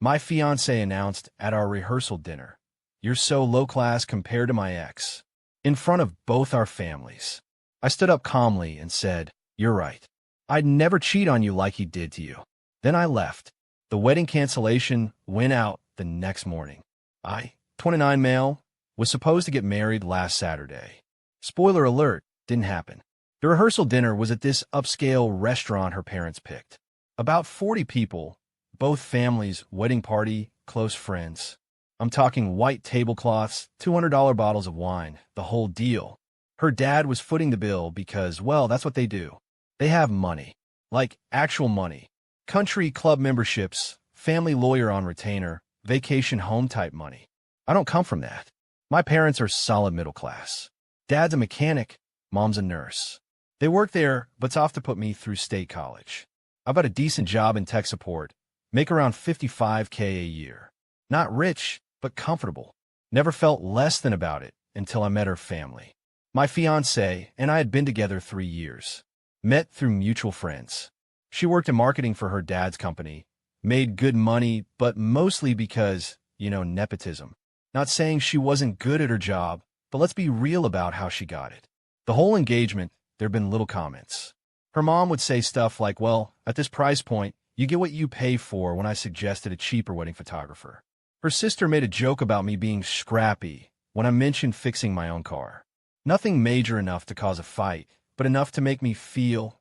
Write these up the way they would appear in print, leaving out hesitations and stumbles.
My fiancé announced at our rehearsal dinner, "You're so low class compared to my ex," in front of both our families. I stood up calmly and said, "You're right. I'd never cheat on you like he did to you." Then I left. The wedding cancellation went out the next morning. I, 29 male, was supposed to get married last Saturday. Spoiler alert, didn't happen. The rehearsal dinner was at this upscale restaurant her parents picked. About 40 people, both families, wedding party, close friends. I'm talking white tablecloths, $200 bottles of wine, the whole deal. Her dad was footing the bill because, well, that's what they do. They have money. Like actual money. Country club memberships, family lawyer on retainer, vacation home type money. I don't come from that. My parents are solid middle class. Dad's a mechanic, mom's a nurse. They work there, but's off to put me through state college. I've got a decent job in tech support, make around $55K a year. Not rich, but comfortable. Never felt less than about it until I met her family. My fiancée and I had been together 3 years. Met through mutual friends. She worked in marketing for her dad's company, made good money, but mostly because, nepotism. Not saying she wasn't good at her job, but let's be real about how she got it. The whole engagement, there'd been little comments. Her mom would say stuff like, "Well, at this price point, you get what you pay for," when I suggested a cheaper wedding photographer. Her sister made a joke about me being scrappy when I mentioned fixing my own car. Nothing major enough to cause a fight, but enough to make me feel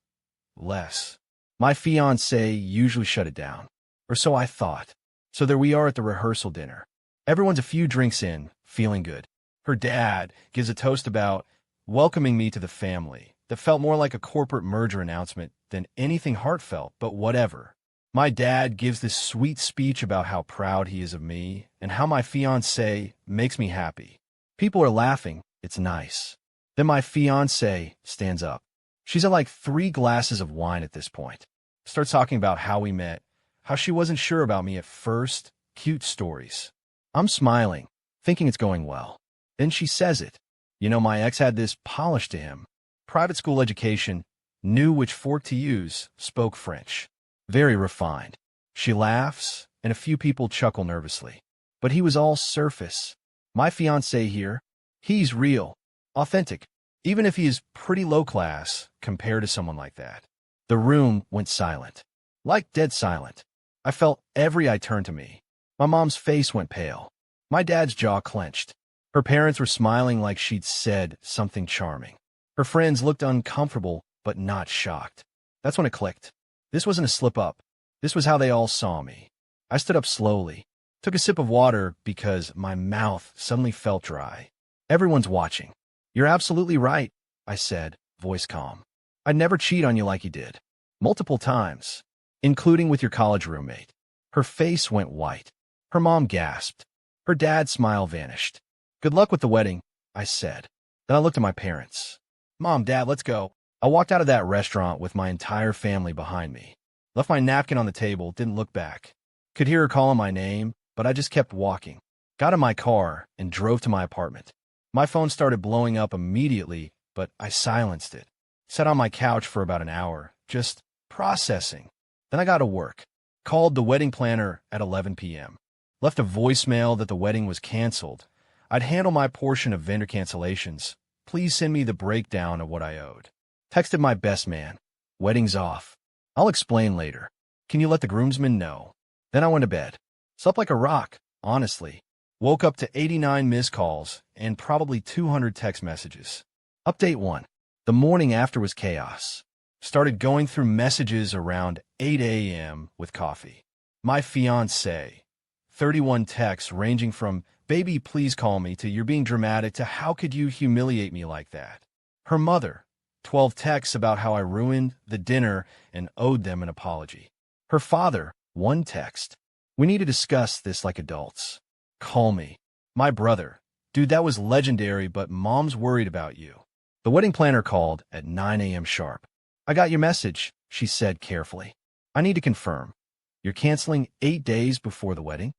less. My fiancé usually shut it down, or so I thought. So there we are at the rehearsal dinner. Everyone's a few drinks in, feeling good. Her dad gives a toast about welcoming me to the family that felt more like a corporate merger announcement than anything heartfelt, but whatever. My dad gives this sweet speech about how proud he is of me and how my fiancé makes me happy. People are laughing. It's nice. Then my fiancé stands up. She's at like 3 glasses of wine at this point. Starts talking about how we met, how she wasn't sure about me at first, cute stories. I'm smiling, thinking it's going well. Then she says it. My ex had this polish to him. Private school education, knew which fork to use, spoke French. Very refined. She laughs, and a few people chuckle nervously. But he was all surface. My fiancé here, he's real, authentic, even if he is pretty low class compared to someone like that. The room went silent. Like dead silent. I felt every eye turn to me. My mom's face went pale. My dad's jaw clenched. Her parents were smiling like she'd said something charming. Her friends looked uncomfortable, but not shocked. That's when it clicked. This wasn't a slip-up. This was how they all saw me. I stood up slowly, took a sip of water because my mouth suddenly felt dry. Everyone's watching. "You're absolutely right," I said, voice calm. "I'd never cheat on you like you did. Multiple times, including with your college roommate." Her face went white. Her mom gasped. Her dad's smile vanished. "Good luck with the wedding," I said. Then I looked at my parents. "Mom, Dad, let's go." I walked out of that restaurant with my entire family behind me. Left my napkin on the table, didn't look back. Could hear her calling my name, but I just kept walking. Got in my car and drove to my apartment. My phone started blowing up immediately, but I silenced it. Sat on my couch for about an hour, just processing. Then I got to work. Called the wedding planner at 11 p.m. Left a voicemail that the wedding was canceled. I'd handle my portion of vendor cancellations. Please send me the breakdown of what I owed. Texted my best man. "Wedding's off. I'll explain later. Can you let the groomsmen know?" Then I went to bed. Slept like a rock, honestly. Woke up to 89 missed calls and probably 200 text messages. Update 1. The morning after was chaos. Started going through messages around 8 a.m. with coffee. My fiancé. 31 texts ranging from "baby, please call me" to "you're being dramatic" to "how could you humiliate me like that?" Her mother. 12 texts about how I ruined the dinner and owed them an apology. Her father. 1 text. "We need to discuss this like adults. Call me." My brother. "Dude, that was legendary, but mom's worried about you." The wedding planner called at 9 a.m. sharp. "I got your message," she said carefully. "I need to confirm. You're canceling 8 days before the wedding?"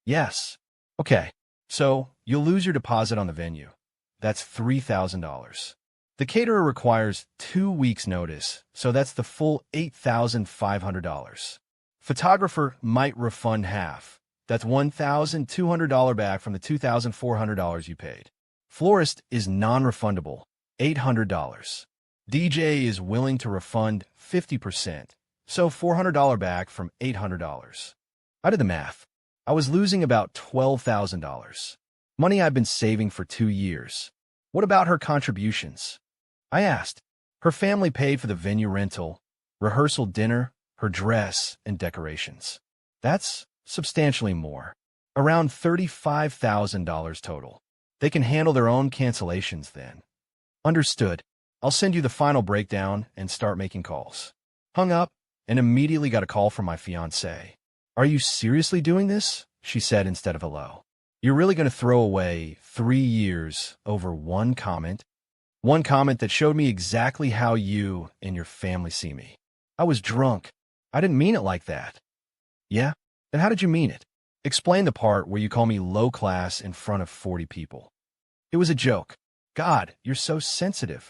"Yes." "Okay, so you'll lose your deposit on the venue. That's $3,000. The caterer requires 2 weeks' notice, so that's the full $8,500. Photographer might refund half. That's $1,200 back from the $2,400 you paid. Florist is non-refundable, $800. DJ is willing to refund 50%, so $400 back from $800. I did the math. I was losing about $12,000. Money I've been saving for 2 years. What about her contributions? I asked. Her family paid for the venue rental, rehearsal dinner, her dress, and decorations. That's substantially more. Around $35,000 total. They can handle their own cancellations then. Understood. I'll send you the final breakdown and start making calls. Hung up and immediately got a call from my fiancée. Are you seriously doing this? She said instead of hello. You're really going to throw away 3 years over one comment? One comment that showed me exactly how you and your family see me. I was drunk. I didn't mean it like that. Yeah? Then how did you mean it? Explain the part where you call me low class in front of 40 people. It was a joke. God, you're so sensitive.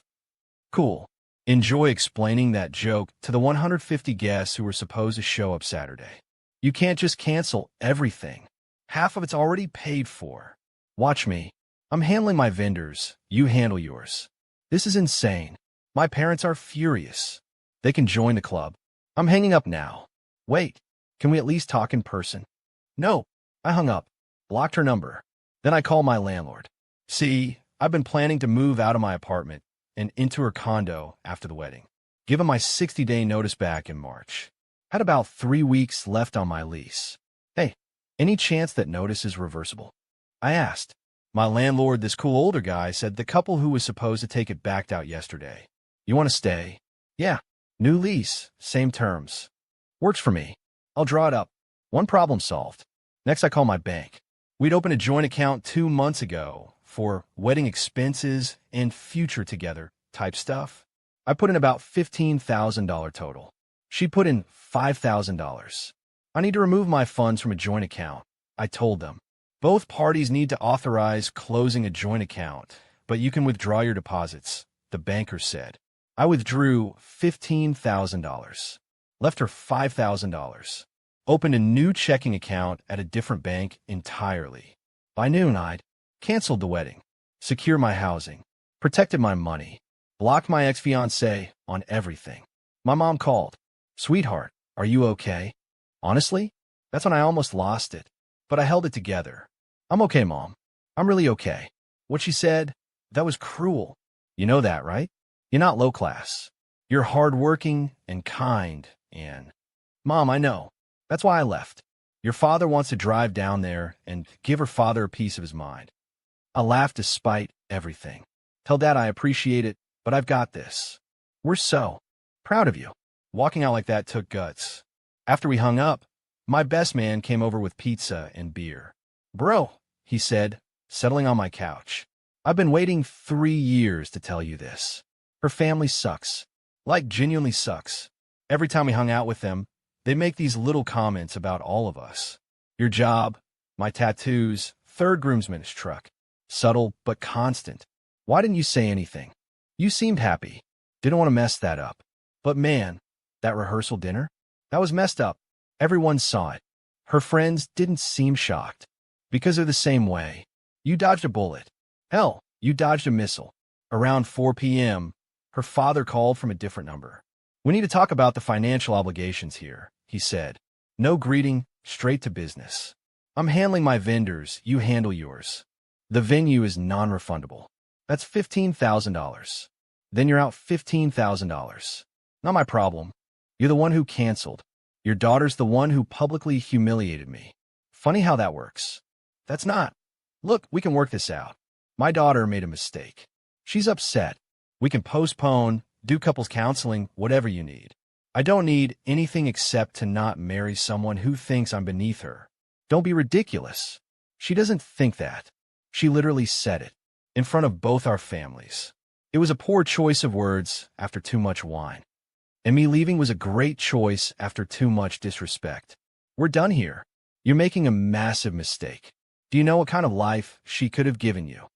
Cool. Enjoy explaining that joke to the 150 guests who were supposed to show up Saturday. You can't just cancel everything. Half of it's already paid for. Watch me. I'm handling my vendors. You handle yours. This is insane. My parents are furious. They can join the club. I'm hanging up now. Wait, can we at least talk in person? No. I hung up, blocked her number. Then I called my landlord. See, I've been planning to move out of my apartment and into her condo after the wedding. Give him my 60-day notice back in March. Had about 3 weeks left on my lease. Hey, any chance that notice is reversible? I asked. My landlord, this cool older guy, said the couple who was supposed to take it backed out yesterday. You want to stay? Yeah. New lease, same terms. Works for me. I'll draw it up. One problem solved. Next, I call my bank. We'd opened a joint account 2 months ago for wedding expenses and future together type stuff. I put in about $15,000 total. She put in $5,000. I need to remove my funds from a joint account. I told them. Both parties need to authorize closing a joint account, but you can withdraw your deposits, the banker said. I withdrew $15,000. Left her $5,000. Opened a new checking account at a different bank entirely. By noon, I'd canceled the wedding, secured my housing, protected my money, blocked my ex-fiancé on everything. My mom called. Sweetheart, are you okay? Honestly, that's when I almost lost it, but I held it together. I'm okay, Mom. I'm really okay. What she said, that was cruel. You know that, right? You're not low class. You're hardworking and kind and... Mom, I know. That's why I left. Your father wants to drive down there and give her father a piece of his mind. I laughed despite everything. Tell Dad I appreciate it, but I've got this. We're so proud of you. Walking out like that took guts. After we hung up, my best man came over with pizza and beer. Bro, he said, settling on my couch. I've been waiting 3 years to tell you this. Her family sucks. Like, genuinely sucks. Every time we hung out with them, they make these little comments about all of us. Your job, my tattoos, third groomsman's truck. Subtle but constant. Why didn't you say anything? You seemed happy. Didn't want to mess that up. But man, that rehearsal dinner? That was messed up. Everyone saw it. Her friends didn't seem shocked. Because they're the same way. You dodged a bullet. Hell, you dodged a missile. Around 4 p.m., her father called from a different number. We need to talk about the financial obligations here, he said. No greeting, straight to business. I'm handling my vendors, you handle yours. The venue is non-refundable. That's $15,000. Then you're out $15,000. Not my problem. You're the one who canceled. Your daughter's the one who publicly humiliated me. Funny how that works. That's not. Look, we can work this out. My daughter made a mistake. She's upset. We can postpone, do couples counseling, whatever you need. I don't need anything except to not marry someone who thinks I'm beneath her. Don't be ridiculous. She doesn't think that. She literally said it. In front of both our families. It was a poor choice of words after too much wine. And me leaving was a great choice after too much disrespect. We're done here. You're making a massive mistake. Do you know what kind of life she could have given you?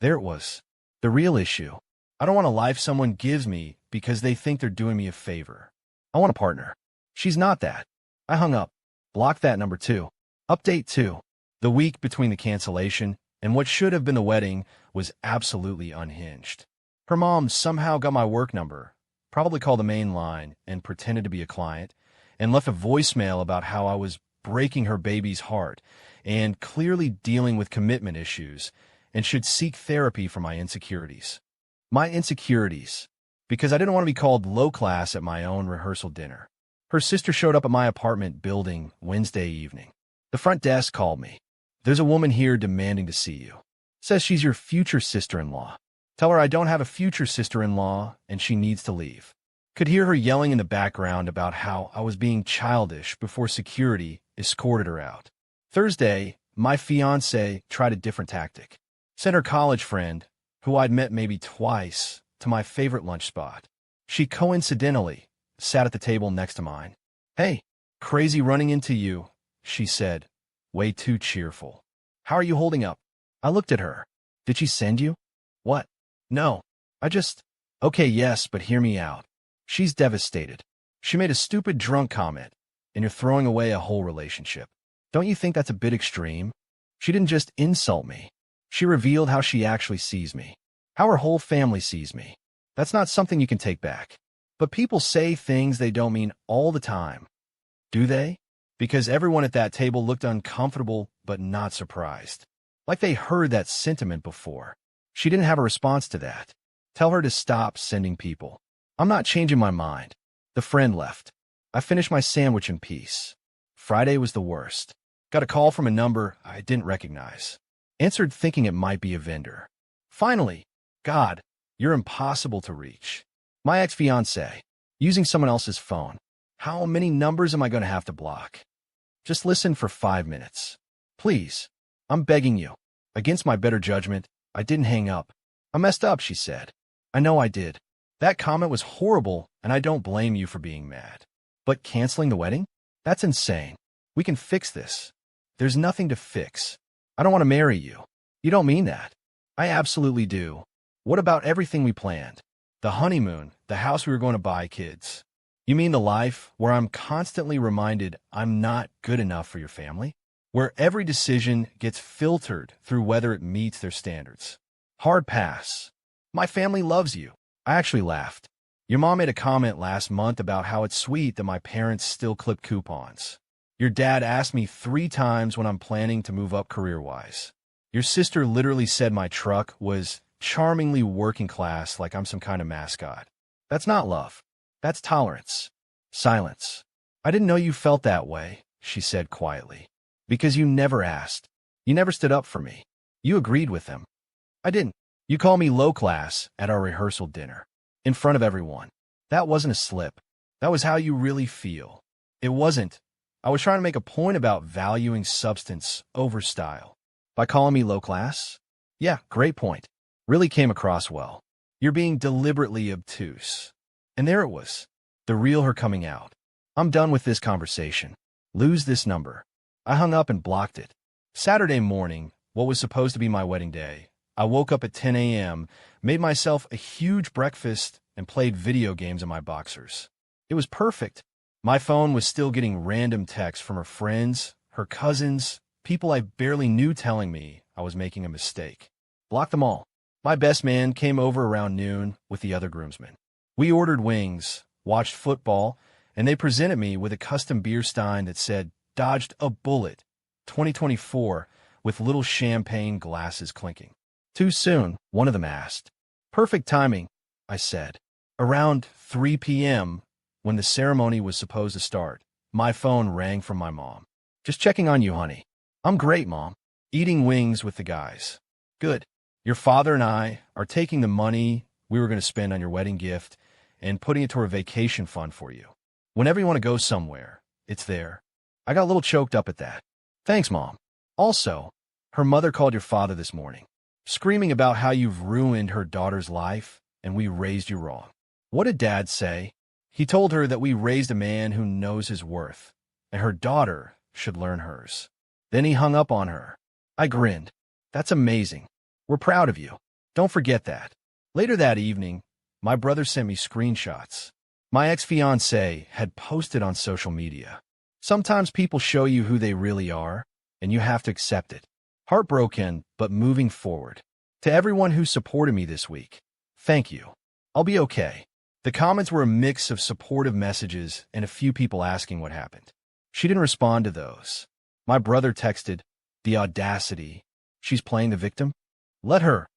There it was. The real issue. I don't want a life someone gives me because they think they're doing me a favor. I want a partner. She's not that. I hung up. Blocked that number too. Update 2. The week between the cancellation and what should have been the wedding was absolutely unhinged. Her mom somehow got my work number, probably called the main line and pretended to be a client, and left a voicemail about how I was breaking her baby's heart and clearly dealing with commitment issues and should seek therapy for my insecurities. My insecurities, because I didn't want to be called low class at my own rehearsal dinner. Her sister showed up at my apartment building Wednesday evening. The front desk called me. There's a woman here demanding to see you. Says she's your future sister-in-law. Tell her I don't have a future sister-in-law and she needs to leave. Could hear her yelling in the background about how I was being childish before security escorted her out. Thursday, my fiancée tried a different tactic. Sent her college friend, who I'd met maybe twice, to my favorite lunch spot. She coincidentally sat at the table next to mine. Hey, crazy running into you, she said, way too cheerful. How are you holding up? I looked at her. Did she send you? What? No. Okay, yes, but hear me out. She's devastated. She made a stupid drunk comment, and you're throwing away a whole relationship. Don't you think that's a bit extreme? She didn't just insult me. She revealed how she actually sees me, how her whole family sees me. That's not something you can take back. But people say things they don't mean all the time. Do they? Because everyone at that table looked uncomfortable but not surprised. Like they heard that sentiment before. She didn't have a response to that. Tell her to stop sending people. I'm not changing my mind. The friend left. I finished my sandwich in peace. Friday was the worst. Got a call from a number I didn't recognize. Answered thinking it might be a vendor. Finally, God, you're impossible to reach. My ex-fiancée, using someone else's phone. How many numbers am I going to have to block? Just listen for 5 minutes. Please, I'm begging you. Against my better judgment, I didn't hang up. I messed up, she said. I know I did. That comment was horrible, and I don't blame you for being mad. But canceling the wedding? That's insane. We can fix this. There's nothing to fix. I don't want to marry you. You don't mean that. I absolutely do. What about everything we planned? The honeymoon, the house we were going to buy, kids. You mean the life where I'm constantly reminded I'm not good enough for your family? Where every decision gets filtered through whether it meets their standards? Hard pass. My family loves you. I actually laughed. Your mom made a comment last month about how it's sweet that my parents still clip coupons. Your dad asked me 3 times when I'm planning to move up career-wise. Your sister literally said my truck was charmingly working class like I'm some kind of mascot. That's not love. That's tolerance. Silence. I didn't know you felt that way, she said quietly. Because you never asked. You never stood up for me. You agreed with them. I didn't. You called me low class at our rehearsal dinner. In front of everyone. That wasn't a slip. That was how you really feel. It wasn't. I was trying to make a point about valuing substance over style. By calling me low class? Yeah, great point. Really came across well. You're being deliberately obtuse. And there it was. The real her coming out. I'm done with this conversation. Lose this number. I hung up and blocked it. Saturday morning, what was supposed to be my wedding day, I woke up at 10 a.m., made myself a huge breakfast, and played video games in my boxers. It was perfect. My phone was still getting random texts from her friends, her cousins, people I barely knew telling me I was making a mistake. Blocked them all. My best man came over around noon with the other groomsmen. We ordered wings, watched football, and they presented me with a custom beer stein that said, "Dodged a bullet, 2024, with little champagne glasses clinking." Too soon, one of them asked. Perfect timing, I said. Around 3 p.m., when the ceremony was supposed to start, my phone rang from my mom. Just checking on you, honey. I'm great, Mom. Eating wings with the guys. Good. Your father and I are taking the money we were going to spend on your wedding gift and putting it toward a vacation fund for you. Whenever you want to go somewhere, it's there. I got a little choked up at that. Thanks, Mom. Also, her mother called your father this morning, screaming about how you've ruined her daughter's life and we raised you wrong. What did Dad say? He told her that we raised a man who knows his worth, and her daughter should learn hers. Then he hung up on her. I grinned. That's amazing. We're proud of you. Don't forget that. Later that evening, my brother sent me screenshots. My ex-fiancée had posted on social media. Sometimes people show you who they really are, and you have to accept it. Heartbroken, but moving forward. To everyone who supported me this week, thank you. I'll be okay. The comments were a mix of supportive messages and a few people asking what happened. She didn't respond to those. My brother texted, "The audacity. She's playing the victim? Let her."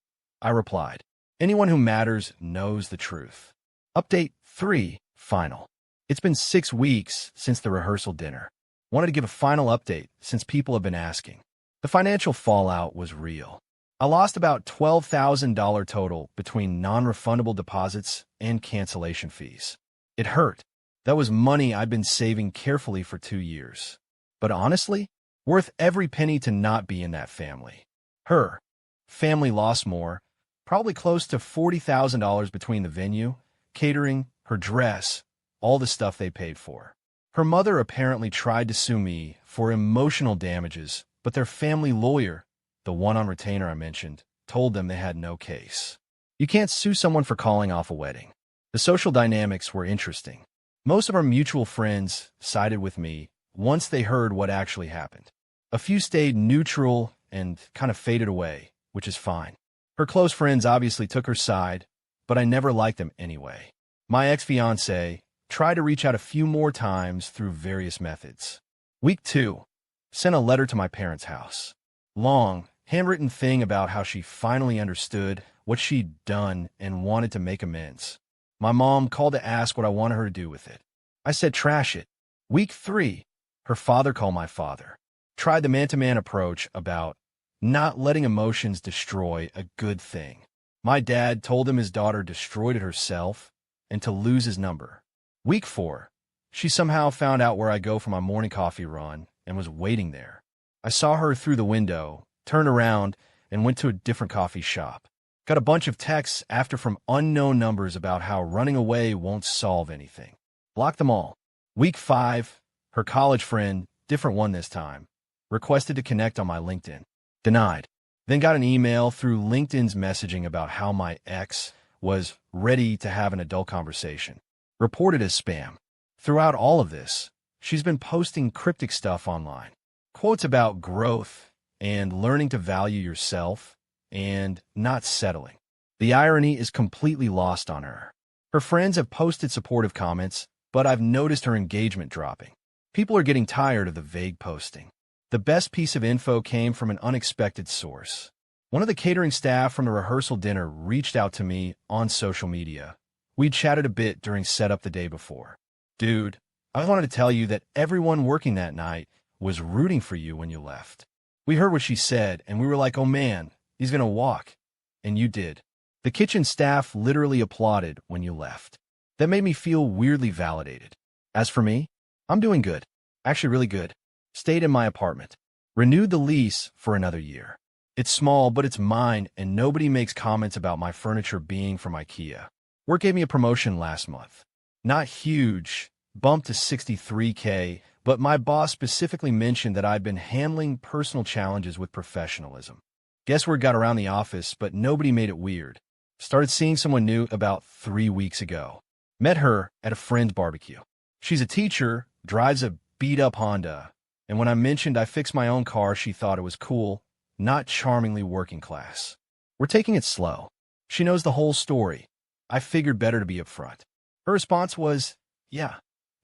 I replied. Anyone who matters knows the truth. Update 3, final. It's been 6 weeks since the rehearsal dinner. Wanted to give a final update since people have been asking. The financial fallout was real. I lost about $12,000 total between non-refundable deposits and cancellation fees. It hurt. That was money I'd been saving carefully for 2 years. But honestly, worth every penny to not be in that family. Her family lost more, probably close to $40,000 between the venue, catering, her dress, all the stuff they paid for. Her mother apparently tried to sue me for emotional damages, but their family lawyer, the one on retainer I mentioned, told them they had no case. You can't sue someone for calling off a wedding. The social dynamics were interesting. Most of our mutual friends sided with me once they heard what actually happened. A few stayed neutral and kind of faded away, which is fine. Her close friends obviously took her side, but I never liked them anyway. My ex-fiancée tried to reach out a few more times through various methods. Week 2, sent a letter to my parents' house. Long, handwritten thing about how she finally understood what she'd done and wanted to make amends. My mom called to ask what I wanted her to do with it. I said trash it. Week 3, her father called my father. Tried the man-to-man approach about not letting emotions destroy a good thing. My dad told him his daughter destroyed it herself and to lose his number. Week 4, she somehow found out where I go for my morning coffee run and was waiting there. I saw her through the window, turned around, and went to a different coffee shop. Got a bunch of texts after from unknown numbers about how running away won't solve anything. Blocked them all. Week 5, her college friend, different one this time, requested to connect on my LinkedIn. Denied. Then got an email through LinkedIn's messaging about how my ex was ready to have an adult conversation. Reported as spam. Throughout all of this, she's been posting cryptic stuff online. Quotes about growth and learning to value yourself and not settling. The irony is completely lost on her. Her friends have posted supportive comments, but I've noticed her engagement dropping. People are getting tired of the vague posting. The best piece of info came from an unexpected source. One of the catering staff from the rehearsal dinner reached out to me on social media. We'd chatted a bit during setup the day before. "Dude, I wanted to tell you that everyone working that night was rooting for you when you left. We heard what she said, and we were like, oh man, he's gonna walk. And you did. The kitchen staff literally applauded when you left. That made me feel weirdly validated. As for me, I'm doing good. Actually really good. Stayed in my apartment. Renewed the lease for another year. It's small, but it's mine, and nobody makes comments about my furniture being from IKEA. Work gave me a promotion last month. Not huge, bumped to $63K, but my boss specifically mentioned that I'd been handling personal challenges with professionalism. Guess word got around the office, but nobody made it weird. Started seeing someone new about 3 weeks ago. Met her at a friend's barbecue. She's a teacher, drives a beat-up Honda, and when I mentioned I fixed my own car, she thought it was cool, not charmingly working class. We're taking it slow. She knows the whole story. I figured better to be upfront. Her response was, yeah,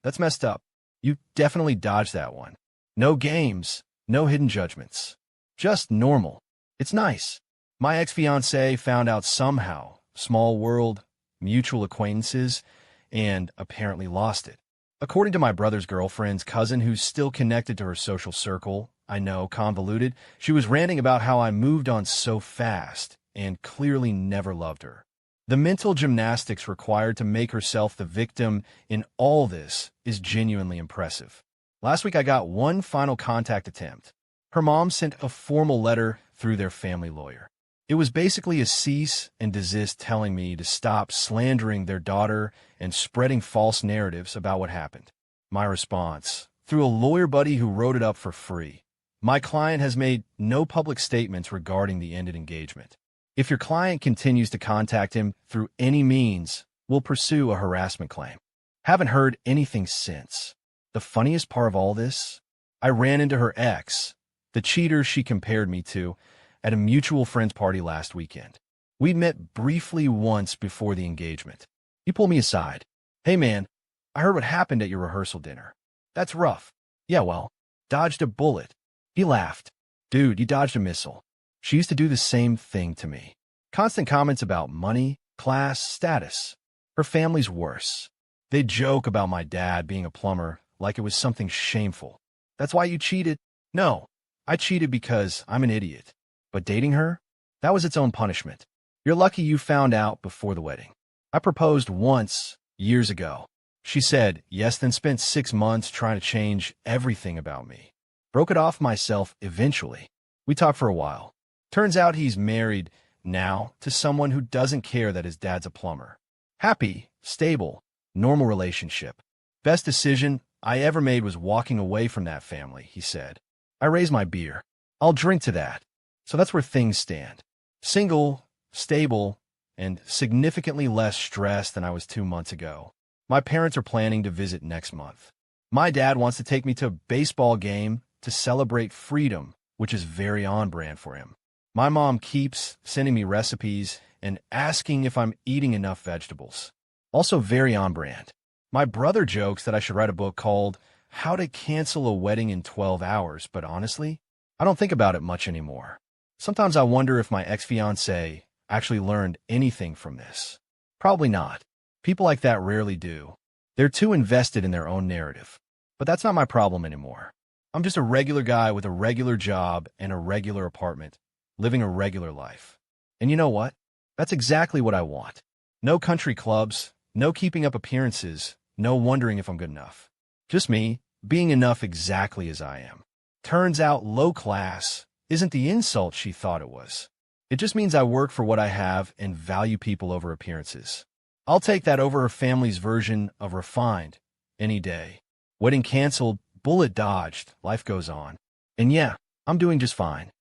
that's messed up. You definitely dodged that one. No games, no hidden judgments. Just normal. It's nice. My ex-fiancée found out somehow, small world, mutual acquaintances, and apparently lost it. According to my brother's girlfriend's cousin, who's still connected to her social circle, I know, convoluted, she was ranting about how I moved on so fast and clearly never loved her. The mental gymnastics required to make herself the victim in all this is genuinely impressive. Last week I got one final contact attempt. Her mom sent a formal letter through their family lawyer. It was basically a cease and desist telling me to stop slandering their daughter and spreading false narratives about what happened. My response, through a lawyer buddy who wrote it up for free. My client has made no public statements regarding the ended engagement. If your client continues to contact him through any means, we'll pursue a harassment claim. Haven't heard anything since. The funniest part of all this? I ran into her ex, the cheater she compared me to, at a mutual friend's party last weekend. We'd met briefly once before the engagement. He pulled me aside. "Hey man, I heard what happened at your rehearsal dinner. That's rough." "Yeah, well, dodged a bullet." He laughed. "Dude, you dodged a missile." She used to do the same thing to me. Constant comments about money, class, status. Her family's worse. They'd joke about my dad being a plumber like it was something shameful. "That's why you cheated?" "No, I cheated because I'm an idiot. But dating her? That was its own punishment. You're lucky you found out before the wedding. I proposed once, years ago. She said yes, then spent 6 months trying to change everything about me. Broke it off myself eventually. We talked for a while. Turns out he's married now to someone who doesn't care that his dad's a plumber. Happy, stable, normal relationship. Best decision I ever made was walking away from that family," he said. I raised my beer. "I'll drink to that." So that's where things stand. Single, stable, and significantly less stressed than I was 2 months ago. My parents are planning to visit next month. My dad wants to take me to a baseball game to celebrate freedom, which is very on-brand for him. My mom keeps sending me recipes and asking if I'm eating enough vegetables. Also very on-brand. My brother jokes that I should write a book called How to Cancel a Wedding in 12 Hours, but honestly, I don't think about it much anymore. Sometimes I wonder if my ex-fiancée actually learned anything from this. Probably not. People like that rarely do. They're too invested in their own narrative. But that's not my problem anymore. I'm just a regular guy with a regular job and a regular apartment, living a regular life. And you know what? That's exactly what I want. No country clubs, no keeping up appearances, no wondering if I'm good enough. Just me, being enough exactly as I am. Turns out low class isn't the insult she thought it was. It just means I work for what I have and value people over appearances. I'll take that over her family's version of refined any day. Wedding canceled, bullet dodged, life goes on. And yeah, I'm doing just fine.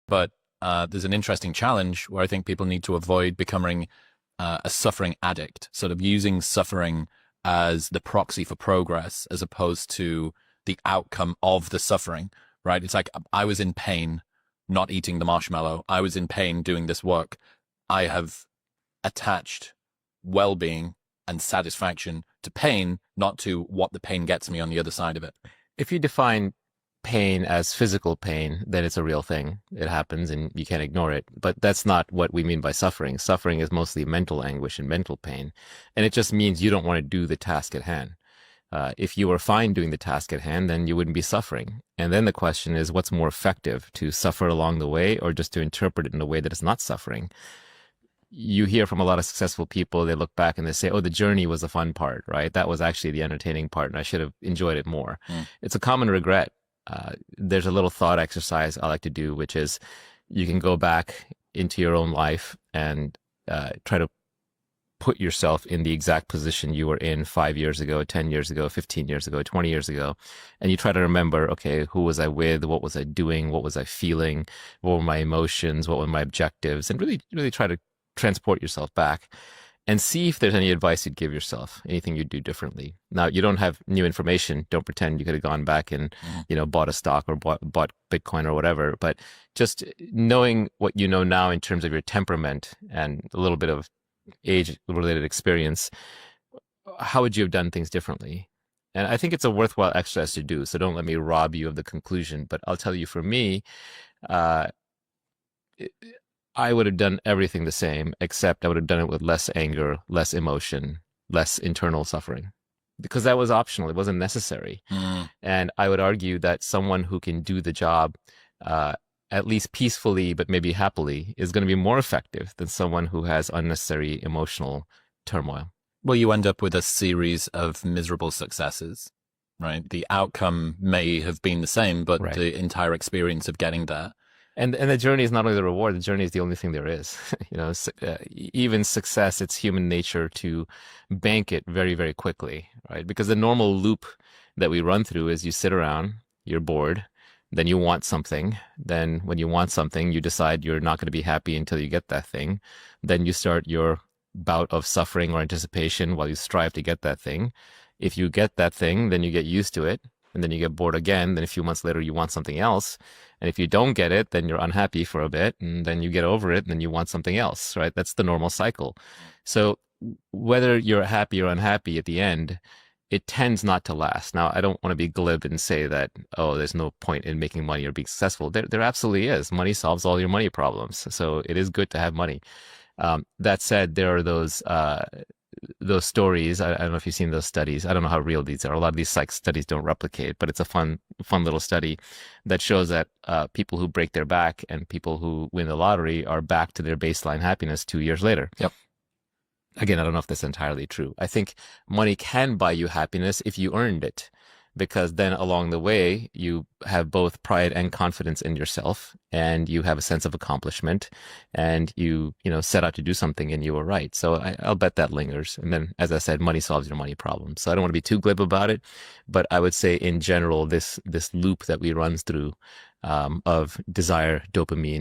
But there's an interesting challenge where I think people need to avoid becoming a suffering addict, sort of using suffering as the proxy for progress as opposed to the outcome of the suffering, right? It's like I was in pain not eating the marshmallow. I was in pain doing this work. I have attached well-being and satisfaction to pain, not to what the pain gets me on the other side of it. If you define pain as physical pain, then it's a real thing. It happens and you can't ignore it. But that's not what we mean by suffering. Suffering is mostly mental anguish and mental pain. And it just means you don't want to do the task at hand. If you were fine doing the task at hand, then you wouldn't be suffering. And then the question is, what's more effective, to suffer along the way or just to interpret it in a way that is not suffering? You hear from a lot of successful people, they look back and they say, oh, the journey was the fun part, right? That was actually the entertaining part and I should have enjoyed it more. It's a common regret. There's a little thought exercise I like to do, which is you can go back into your own life and try to put yourself in the exact position you were in 5 years ago, 10 years ago, 15 years ago, 20 years ago. And you try to remember, okay, who was I with? What was I doing? What was I feeling? What were my emotions? What were my objectives? And really try to transport yourself back and see if there's any advice you'd give yourself, anything you'd do differently. Now, you don't have new information. Don't pretend you could have gone back and, bought a stock or bought Bitcoin or whatever. But just knowing what you know now in terms of your temperament and a little bit of age-related experience, how would you have done things differently? And I think it's a worthwhile exercise to do. So don't let me rob you of the conclusion. But I'll tell you, for me, I would have done everything the same, except I would have done it with less anger, less emotion, less internal suffering, because that was optional. It wasn't necessary. And I would argue that someone who can do the job at least peacefully, but maybe happily, is going to be more effective than someone who has unnecessary emotional turmoil. Well, you end up with a series of miserable successes, right? The outcome may have been the same, but the entire experience of getting there. And the journey is not only the reward, the journey is the only thing there is. Even success, it's human nature to bank it very, very quickly, right? Because the normal loop that we run through is you sit around, you're bored, then you want something. Then when you want something, you decide you're not going to be happy until you get that thing. Then you start your bout of suffering or anticipation while you strive to get that thing. If you get that thing, then you get used to it, and then you get bored again. Then a few months later, you want something else. And if you don't get it, then you're unhappy for a bit, and then you get over it, and then you want something else, right? That's the normal cycle. So whether you're happy or unhappy at the end, it tends not to last. Now, I don't want to be glib and say that, oh, there's no point in making money or being successful. There absolutely is. Money solves all your money problems. So it is good to have money. That said, there are those stories. I don't know if you've seen those studies. I don't know how real these are. A lot of these psych studies don't replicate, but it's a fun little study that shows that people who break their back and people who win the lottery are back to their baseline happiness 2 years later. Yep. Again, I don't know if that's entirely true. I think money can buy you happiness if you earned it, because then along the way, you have both pride and confidence in yourself, and you have a sense of accomplishment, and you set out to do something and you were right. So I'll bet that lingers. And then, as I said, money solves your money problem. So I don't want to be too glib about it, but I would say in general, this loop that we run through of desire, dopamine,